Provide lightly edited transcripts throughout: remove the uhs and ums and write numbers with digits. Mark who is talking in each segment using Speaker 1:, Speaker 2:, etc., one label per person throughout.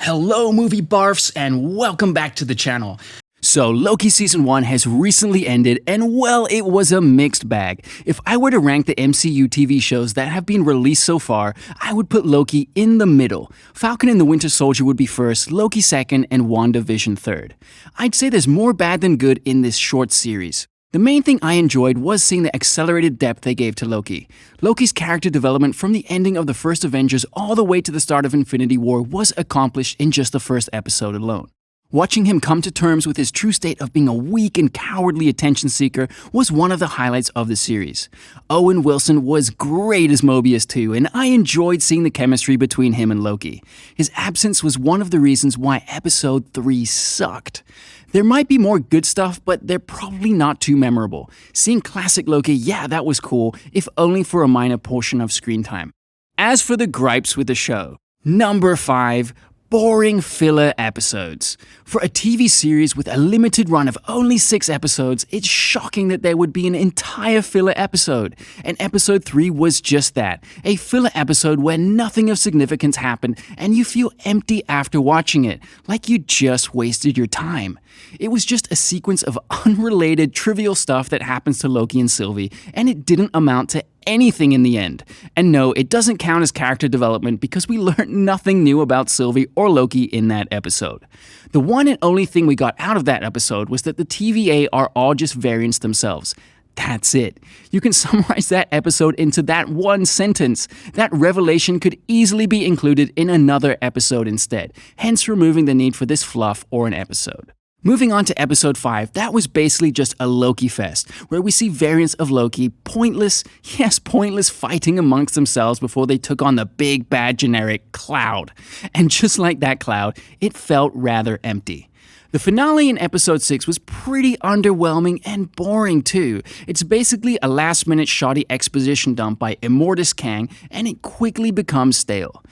Speaker 1: Hello movie barfs and welcome back to the channel. So Loki Season 1 has recently ended and well, it was a mixed bag. If I were to rank the MCU TV shows that have been released so far, I would put Loki in the middle. Falcon and the Winter Soldier would be first, Loki second, and WandaVision third. I'd say there's more bad than good in this short series. The main thing I enjoyed was seeing the accelerated depth they gave to Loki. Loki's character development from the ending of the first Avengers all the way to the start of Infinity War was accomplished in just the first episode alone. Watching him come to terms with his true state of being a weak and cowardly attention seeker was one of the highlights of the series. Owen Wilson was great as Mobius too, and I enjoyed seeing the chemistry between him and Loki. His absence was one of the reasons why Episode 3 sucked. There might be more good stuff, but they're probably not too memorable. Seeing classic Loki, yeah, that was cool, if only for a minor portion of screen time. As for the gripes with the show, number 5, boring filler episodes. For a TV series with a limited run of only 6 episodes, it's shocking that there would be an entire filler episode. And episode 3 was just that, a filler episode where nothing of significance happened and you feel empty after watching it, like you just wasted your time. It was just a sequence of unrelated, trivial stuff that happens to Loki and Sylvie, and it didn't amount to anything in the end. And no, it doesn't count as character development because we learned nothing new about Sylvie or Loki in that episode. The one and only thing we got out of that episode was that the TVA are all just variants themselves. That's it. You can summarize that episode into that one sentence. That revelation could easily be included in another episode instead, hence removing the need for this fluff or an episode. Moving on to episode 5, that was basically just a Loki fest, where we see variants of Loki pointless fighting amongst themselves before they took on the big bad generic Cloud. And just like that Cloud, it felt rather empty. The finale in episode 6 was pretty underwhelming and boring too. It's basically a last-minute shoddy exposition dump by Immortus Kang, and it quickly becomes stale.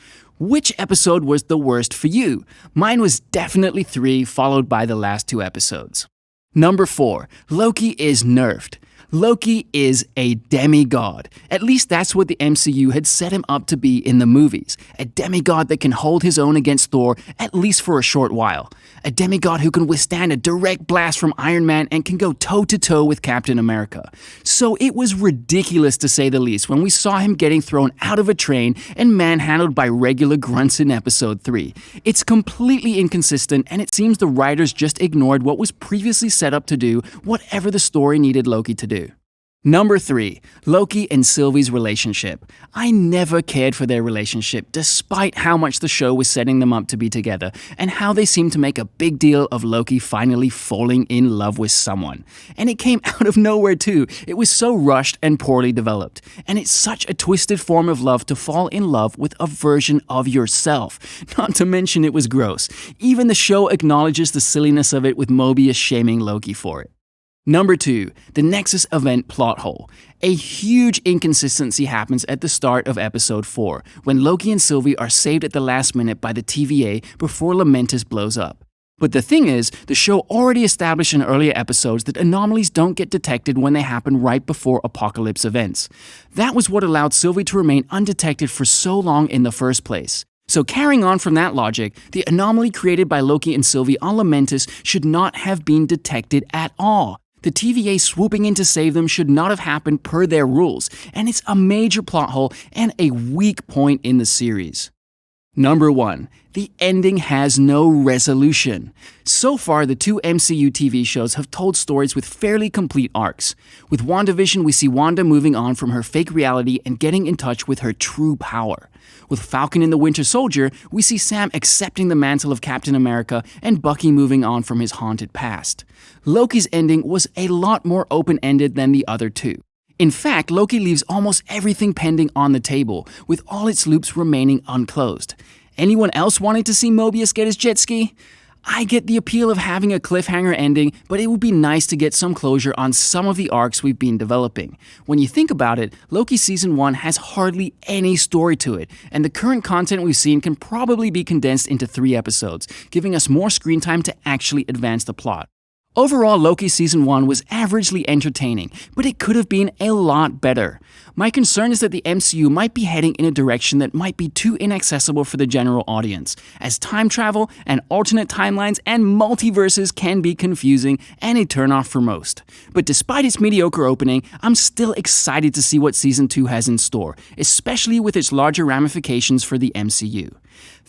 Speaker 1: Which episode was the worst for you? Mine was definitely 3, followed by the last 2 episodes. Number 4, Loki is nerfed. Loki is a demigod. At least that's what the MCU had set him up to be in the movies. A demigod that can hold his own against Thor, at least for a short while. A demigod who can withstand a direct blast from Iron Man and can go toe-to-toe with Captain America. So it was ridiculous to say the least when we saw him getting thrown out of a train and manhandled by regular grunts in episode 3. It's completely inconsistent, and it seems the writers just ignored what was previously set up to do whatever the story needed Loki to do. Number 3, Loki and Sylvie's relationship. I never cared for their relationship despite how much the show was setting them up to be together and how they seemed to make a big deal of Loki finally falling in love with someone. And it came out of nowhere too. It was so rushed and poorly developed. And it's such a twisted form of love to fall in love with a version of yourself. Not to mention it was gross. Even the show acknowledges the silliness of it with Mobius shaming Loki for it. Number 2, the Nexus Event plot hole. A huge inconsistency happens at the start of episode 4, when Loki and Sylvie are saved at the last minute by the TVA before Lamentis blows up. But the thing is, the show already established in earlier episodes that anomalies don't get detected when they happen right before apocalypse events. That was what allowed Sylvie to remain undetected for so long in the first place. So carrying on from that logic, the anomaly created by Loki and Sylvie on Lamentis should not have been detected at all. The TVA swooping in to save them should not have happened per their rules, and it's a major plot hole and a weak point in the series. Number 1, the ending has no resolution. So far, the 2 MCU TV shows have told stories with fairly complete arcs. With WandaVision, we see Wanda moving on from her fake reality and getting in touch with her true power. With Falcon and the Winter Soldier, we see Sam accepting the mantle of Captain America and Bucky moving on from his haunted past. Loki's ending was a lot more open-ended than the other 2. In fact, Loki leaves almost everything pending on the table, with all its loops remaining unclosed. Anyone else wanting to see Mobius get his jet ski? I get the appeal of having a cliffhanger ending, but it would be nice to get some closure on some of the arcs we've been developing. When you think about it, Loki Season 1 has hardly any story to it, and the current content we've seen can probably be condensed into 3 episodes, giving us more screen time to actually advance the plot. Overall, Loki Season 1 was averagely entertaining, but it could have been a lot better. My concern is that the MCU might be heading in a direction that might be too inaccessible for the general audience, as time travel and alternate timelines and multiverses can be confusing and a turnoff for most. But despite its mediocre opening, I'm still excited to see what Season 2 has in store, especially with its larger ramifications for the MCU.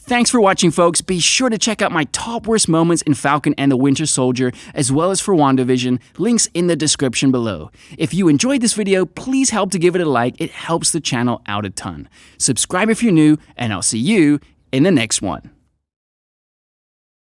Speaker 1: Thanks for watching, folks. Be sure to check out my top worst moments in Falcon and the Winter Soldier, as well as for WandaVision, links in the description below. If you enjoyed this video, please help to give it a like, it helps the channel out a ton. Subscribe if you're new, and I'll see you in the next one.